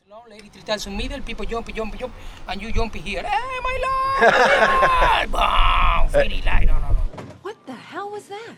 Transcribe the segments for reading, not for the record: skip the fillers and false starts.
Long lady, 3,000 middle, people jump, and you jump here. Hey, my lord! Boom! Fairy light, no. What the hell was that?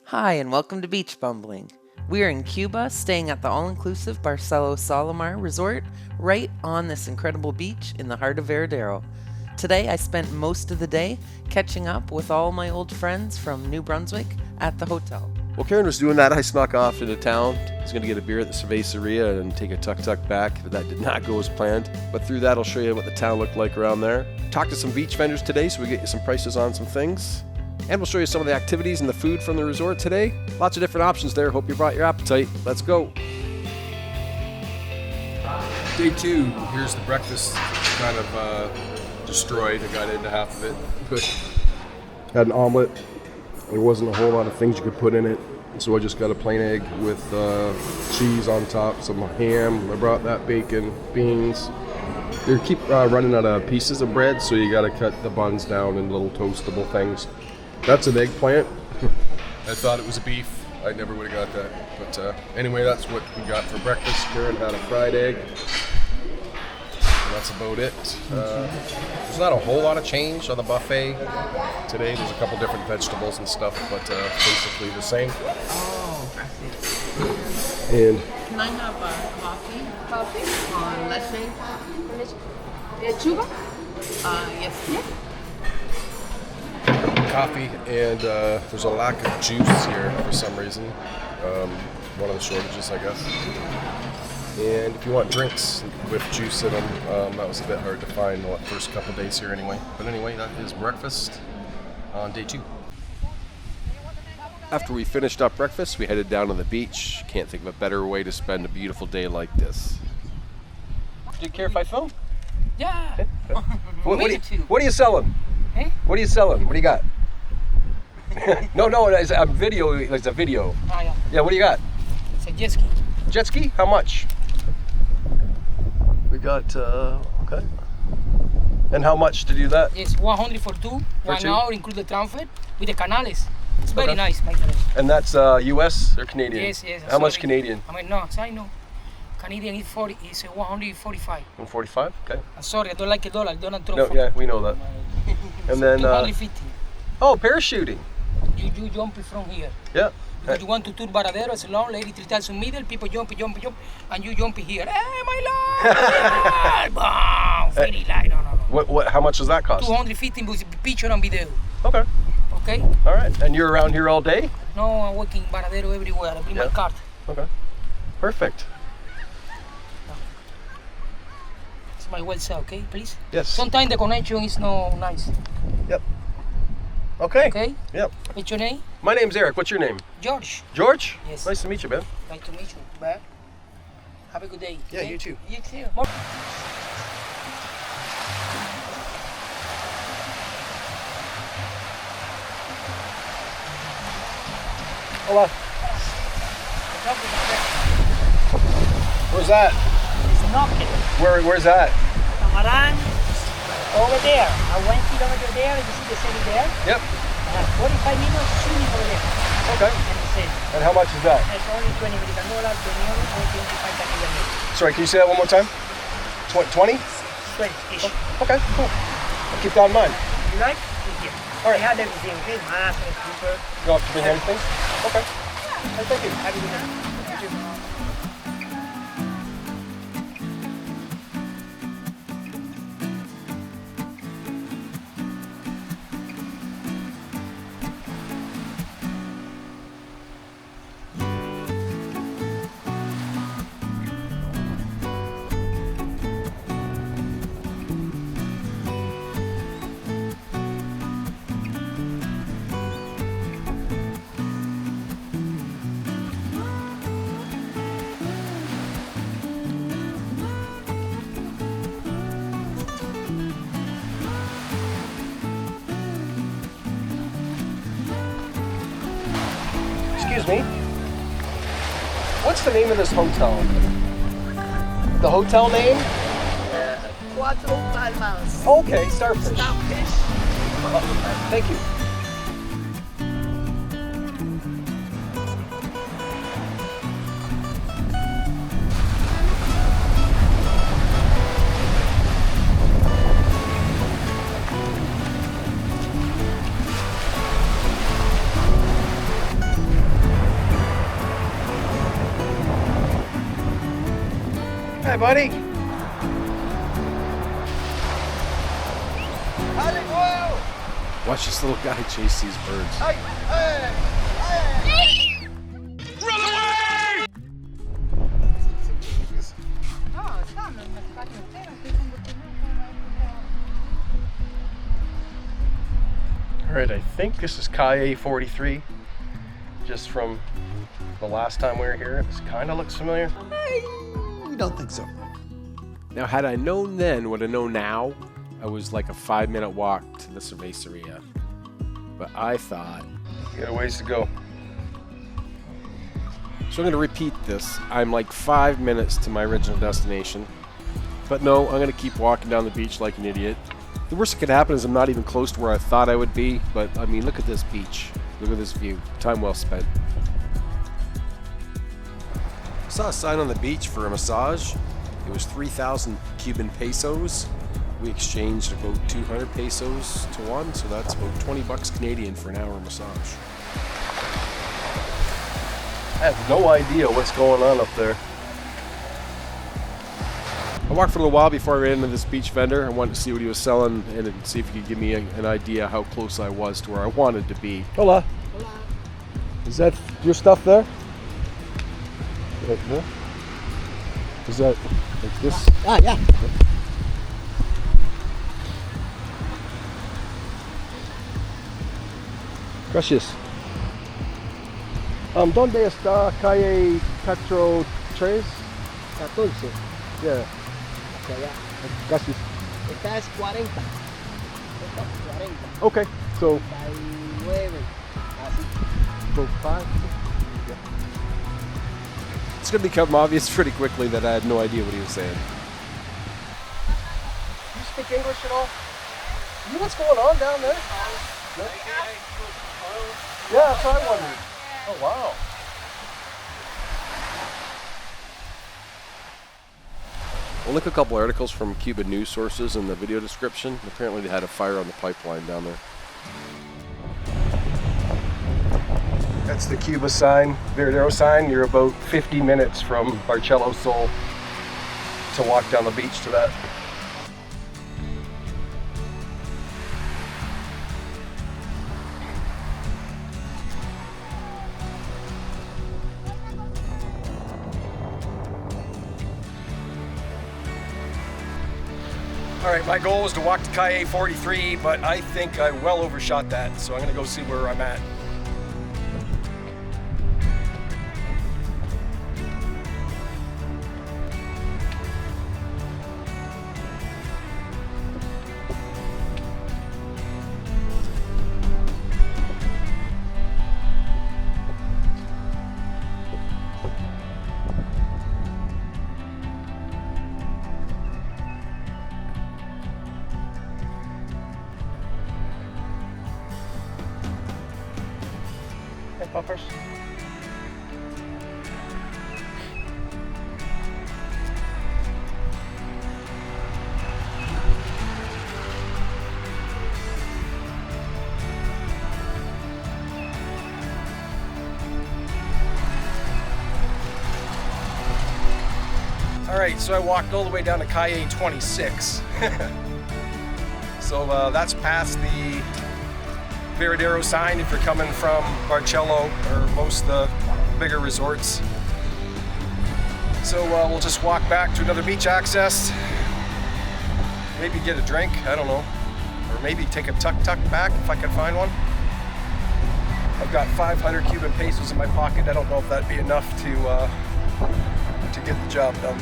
Hi, and welcome to Beach Bumbling. We are in Cuba, staying at the all-inclusive Barcelo Solymar resort, right on this incredible beach in the heart of Varadero. Today, I spent most of the day catching up with all my old friends from New Brunswick at the hotel. While Karen was doing that, I snuck off into town. I was going to get a beer at the cerveceria and take a tuk-tuk back, but that did not go as planned. But through that, I'll show you what the town looked like around there. Talked to some beach vendors today, so we get you some prices on some things. And we'll show you some of the activities and the food from the resort today. Lots of different options there. Hope you brought your appetite. Let's go. Day 2, here's the breakfast. Kind of destroyed. I got into half of it. Had an omelet. There wasn't a whole lot of things you could put in it, so I just got a plain egg with cheese on top, some ham. I brought that, bacon, beans. They keep running out of pieces of bread, so you got to cut the buns down in little toastable things. That's an eggplant. I thought it was a beef. I never would have got that. But anyway, that's what we got for breakfast. Karen had a fried egg. And that's about it. There's not a whole lot of change on the buffet today. There's a couple different vegetables and stuff, but basically the same. Oh, I see. And Can I have coffee? Coffee? On leche? Sugar? Yes. Coffee, and there's a lack of juice here for some reason. One of the shortages, I guess. And if you want drinks with juice in them, that was a bit hard to find the first couple days here anyway. But anyway, that is breakfast on day 2. after we finished up breakfast, we headed down to the beach. Can't think of a better way to spend a beautiful day like this. Do you care if I film? Yeah. Okay. What are you selling? Eh? What are you selling? What do you got? No, it's a video. It's a video. Yeah. Yeah, what do you got? It's a jet ski. Jet ski? How much? We got, okay. And how much to do that? Yes, 100 for two. For 1 two? hour, include the transfer with the canales. It's very Okay. nice, my friend. And that's US or Canadian? Yes. How much sorry. Canadian? I mean, no, I know. Canadian is 40. It's 145. 145? Okay. Sorry, I don't like a dollar. Donald Trump. No, yeah, we know that. And then, 250. oh, parachuting. You jump from here. Yeah. Because you want to tour Varadero, it's a long lady, 3,000 middle, people jump, and you jump here. Hey, my lord! Boom! Fairy light, no. What? How much does that cost? 250 with picture and video. Okay. Okay? All right. And you're around here all day? No, I'm working Varadero everywhere. I bring my Yeah. card. Okay. Perfect. It's my website, okay, please? Yes. Sometimes the connection is not nice. Yep. Okay. Okay? Yep. What's your name? My name's Eric. What's your name? George. George? Yes. Nice to meet you, man. Nice to meet you. Bye. Have a good day. Yeah, okay? you too. You too. Hola. Where's that? It's knocking. Where's that? Camaran. Over there. 1 kilometer there. You see the city there? Yep. 45 minutes swimming over there. Okay. And the same. And how much is that? It's only $20 American, 20 euros, or 25 Canadian. Sorry, can you say that one more time? 20? 20-ish. Okay, cool. I'll keep that in mind. You like? Here. All right. I had everything, okay? Mask, super. You don't have to bring anything? Okay. Hey, thank you. Have a good night. You too. Excuse me. What's the name of this hotel? The hotel name? Cuatro Palmas. Okay, Starfish. Starfish. Thank you. Hi, buddy. Watch this little guy chase these birds. All right, I think this is Calle 43. Just from the last time we were here, it kind of looks familiar. We don't think so. Now, had I known then what I know now, I was like a 5-minute walk to the cerveceria. But I thought, got a ways to go. So I'm going to repeat this. I'm like 5 minutes to my original destination. But no, I'm going to keep walking down the beach like an idiot. The worst that could happen is I'm not even close to where I thought I would be. But I mean, look at this beach. Look at this view. Time well spent. Saw a sign on the beach for a massage. It was 3,000 Cuban pesos. We exchanged about 200 pesos to one, so that's about 20 bucks Canadian for an hour massage. I have no idea what's going on up there. I walked for a little while before I ran into this beach vendor. I wanted to see what he was selling and see if he could give me an idea how close I was to where I wanted to be. Hola. Hola. Is that your stuff there? Right there? Is that like this? Ah, yeah. Gracias. ¿Dónde está calle 43? 14. Yeah. Hacia allá. Gracias. Esta es 40. Esta es 40. Okay. So 39. Así. about 5. It's going to become obvious pretty quickly that I had no idea what he was saying. You speak English at all? You know what's going on down there? Yeah, that's what I wondered. Oh, wow. We'll link a couple articles from Cuban news sources in the video description. Apparently they had a fire on the pipeline down there. That's the Cuba sign, Varadero sign. You're about 50 minutes from Barcelo Sol to walk down the beach to that. All right, my goal was to walk to Calle 43, but I think I well overshot that, so I'm gonna go see where I'm at. Buffers. All right, so I walked all the way down to Calle 26. So that's past the Varadero sign if you're coming from Barcelo or most of the bigger resorts. So we'll just walk back to another beach access, maybe get a drink, I don't know, or maybe take a tuk-tuk back if I can find one. I've got 500 Cuban pesos in my pocket. I don't know if that'd be enough to get the job done.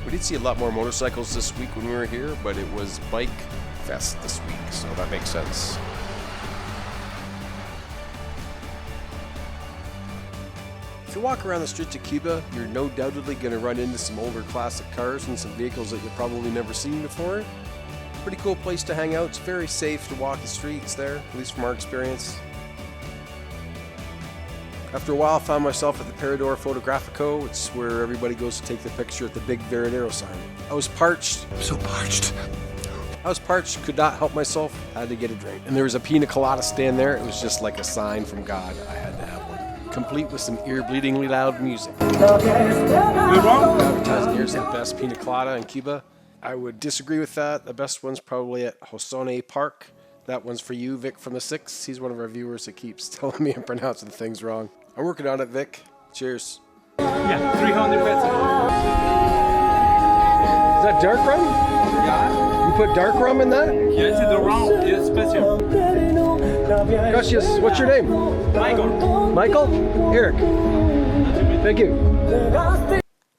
We did see a lot more motorcycles this week when we were here, but it was Bike Fest this week, so that makes sense. If you walk around the streets of Cuba, you're no doubtedly going to run into some older classic cars and some vehicles that you've probably never seen before. Pretty cool place to hang out. It's very safe to walk the streets there, at least from our experience. After a while, I found myself at the Varadero Fotografico. It's where everybody goes to take the picture at the big Varadero sign. I was parched. So parched. I was parched, could not help myself, had to get a drink. And there was a pina colada stand there. It was just like a sign from God. I had to have one. Complete with some ear-bleedingly loud music. Advertising here's the best pina colada in Cuba. I would disagree with that. The best one's probably at Hosone Park. That one's for you, Vic from the 6. He's one of our viewers that keeps telling me I'm pronouncing things wrong. I'm working on it, Vic. Cheers. Yeah, 300 pesos. Is that dark rum? Yeah. You put dark rum in that? Yes, it's the round. It's special. Gracias. What's your name? Michael. Michael? Eric. Thank you.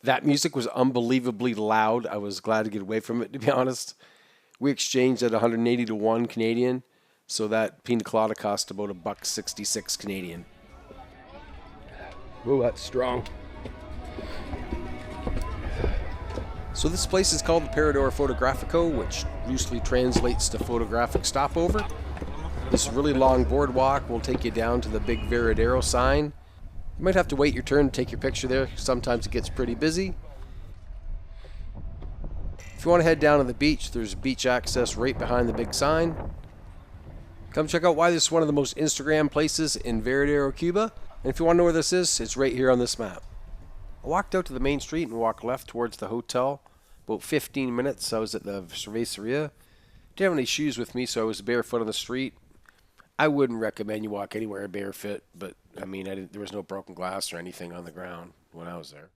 That music was unbelievably loud. I was glad to get away from it, to be honest. We exchanged at 180 to 1 Canadian, so that pina colada cost about $1.66 Canadian. Oh, that's strong. So this place is called the Varadero Fotografico, which loosely translates to photographic stopover. This really long boardwalk will take you down to the big Varadero sign. You might have to wait your turn to take your picture there. Sometimes it gets pretty busy. If you want to head down to the beach, there's beach access right behind the big sign. Come check out why this is one of the most Instagram places in Varadero, Cuba. And if you want to know where this is, it's right here on this map. I walked out to the main street and walked left towards the hotel. About 15 minutes, I was at the cerveceria. Didn't have any shoes with me, so I was barefoot on the street. I wouldn't recommend you walk anywhere barefoot, but I mean, there was no broken glass or anything on the ground when I was there.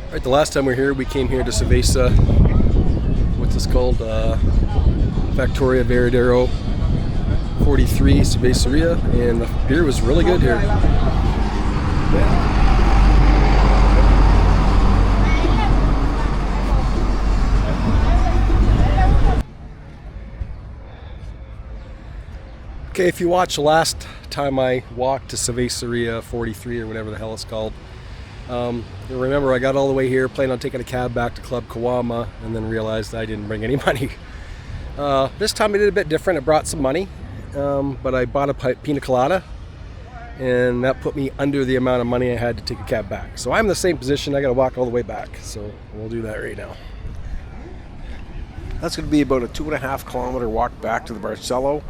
All right, the last time we were here, we came here to Cerveza. What's this called? Factoria Varadero 43 Cerveceria, and the beer was really good here. Okay, if you watched the last time I walked to Cerveceria 43 or whatever the hell it's called, you'll remember I got all the way here, planned on taking a cab back to Club Kawama, and then realized I didn't bring any money. This time I did a bit different. I brought some money, but I bought a pina colada, and that put me under the amount of money I had to take a cab back. So I'm in the same position. I got to walk all the way back, so we'll do that right now. That's going to be about a 2.5 kilometer walk back to the Barcelo.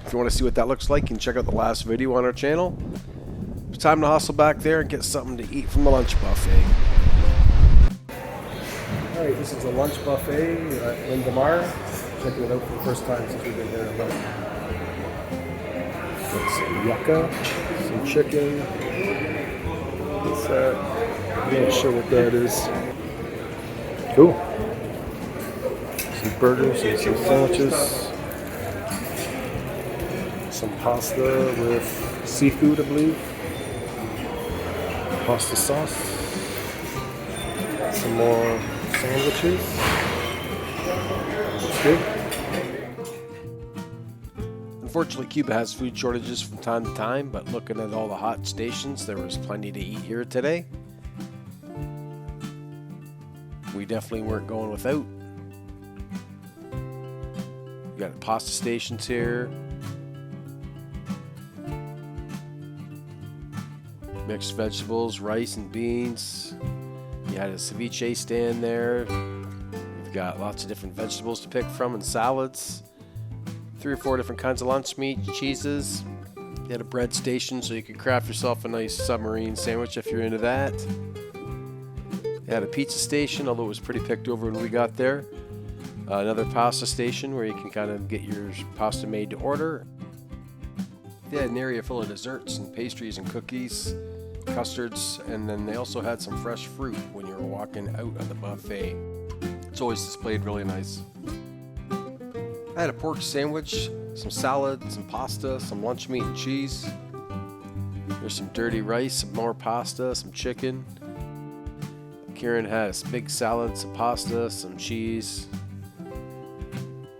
If you want to see what that looks like, you can check out the last video on our channel. It's time to hustle back there and get something to eat from the lunch buffet. Alright, this is a lunch buffet at Lindamar. Checking it out for the first time since we've been here about. Got some yucca, some chicken. What's that? I'm not sure what that is. Ooh. Some burgers and some sandwiches. Some pasta with seafood, I believe. Pasta sauce. Some more sandwiches. Looks good. Unfortunately, Cuba has food shortages from time to time, but looking at all the hot stations, there was plenty to eat here today. We definitely weren't going without. We got pasta stations here. Mixed vegetables, rice and beans. You had a ceviche stand there. You've got lots of different vegetables to pick from and salads. 3 or 4 different kinds of lunch meat, cheeses. You had a bread station so you could craft yourself a nice submarine sandwich if you're into that. You had a pizza station, although it was pretty picked over when we got there. Another pasta station where you can kind of get your pasta made to order. They had an area full of desserts and pastries and cookies, custards, and then they also had some fresh fruit when you were walking out of the buffet. It's always displayed really nice. I had a pork sandwich, some salad, some pasta, some lunch meat and cheese. There's some dirty rice, some more pasta, some chicken. Kieran had a big salad, some pasta, some cheese.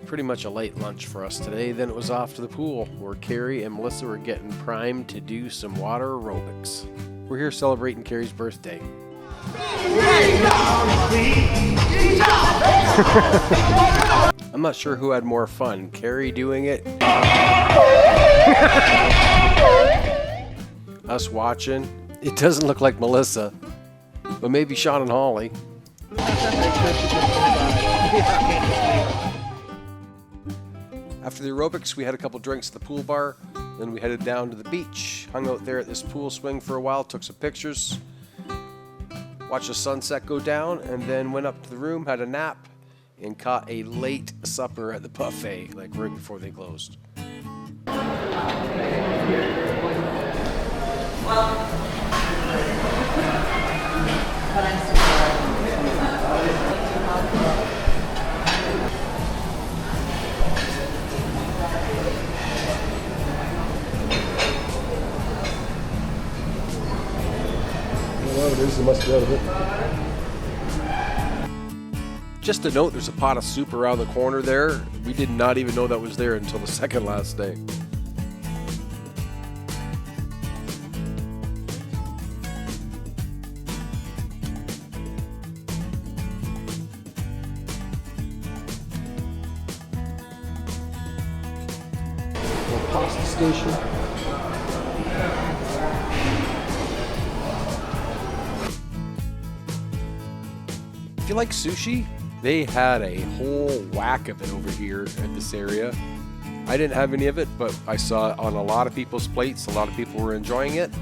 Pretty much a late lunch for us today. Then it was off to the pool where Carrie and Melissa were getting primed to do some water aerobics. We're here celebrating Carrie's birthday. I'm not sure who had more fun, Carrie doing it us watching. It doesn't look like Melissa, but maybe Sean and Holly. After the aerobics, we had a couple drinks at the pool bar. Then we headed down to the beach, hung out there at this pool swing for a while, took some pictures, watched the sunset go down, and then went up to the room, had a nap, and caught a late supper at the buffet, like right before they closed. Well, it is. It must be out of it. Just a note, there's a pot of soup around the corner there. We did not even know that was there until the second last day. Pasta station. If you like sushi, they had a whole whack of it over here at this area. I didn't have any of it, but I saw it on a lot of people's plates. A lot of people were enjoying it.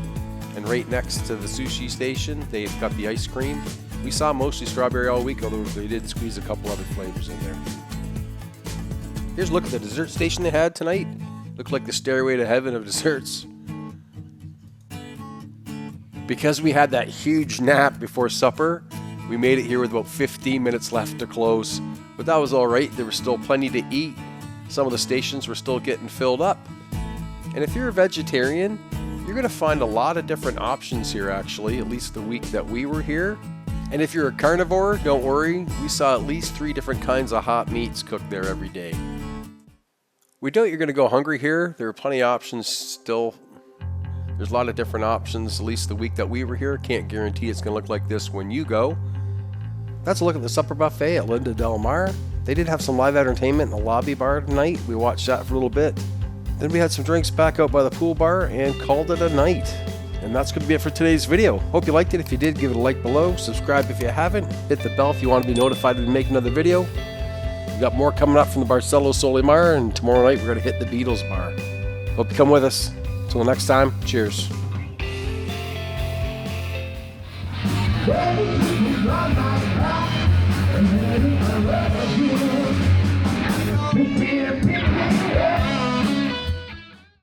And right next to the sushi station, they've got the ice cream. We saw mostly strawberry all week, although they did squeeze a couple other flavors in there. Here's a look at the dessert station they had tonight. Looked like the stairway to heaven of desserts. Because we had that huge nap before supper, we made it here with about 15 minutes left to close. But that was all right. There was still plenty to eat. Some of the stations were still getting filled up. And if you're a vegetarian, you're going to find a lot of different options here, actually, at least the week that we were here. And if you're a carnivore, don't worry. We saw at least 3 different kinds of hot meats cooked there every day. We doubt you're going to go hungry here. There are plenty of options still. There's a lot of different options, at least the week that we were here. Can't guarantee it's going to look like this when you go. That's a look at the supper buffet at Linda Del Mar. They did have some live entertainment in the lobby bar tonight. We watched that for a little bit. Then we had some drinks back out by the pool bar and called it a night. And that's going to be it for today's video. Hope you liked it. If you did, give it a like below. Subscribe if you haven't. Hit the bell if you want to be notified when we make another video. We've got more coming up from the Barcelo Solymar, and tomorrow night we're going to hit the Beatles bar. Hope you come with us. Until next time, cheers. Feel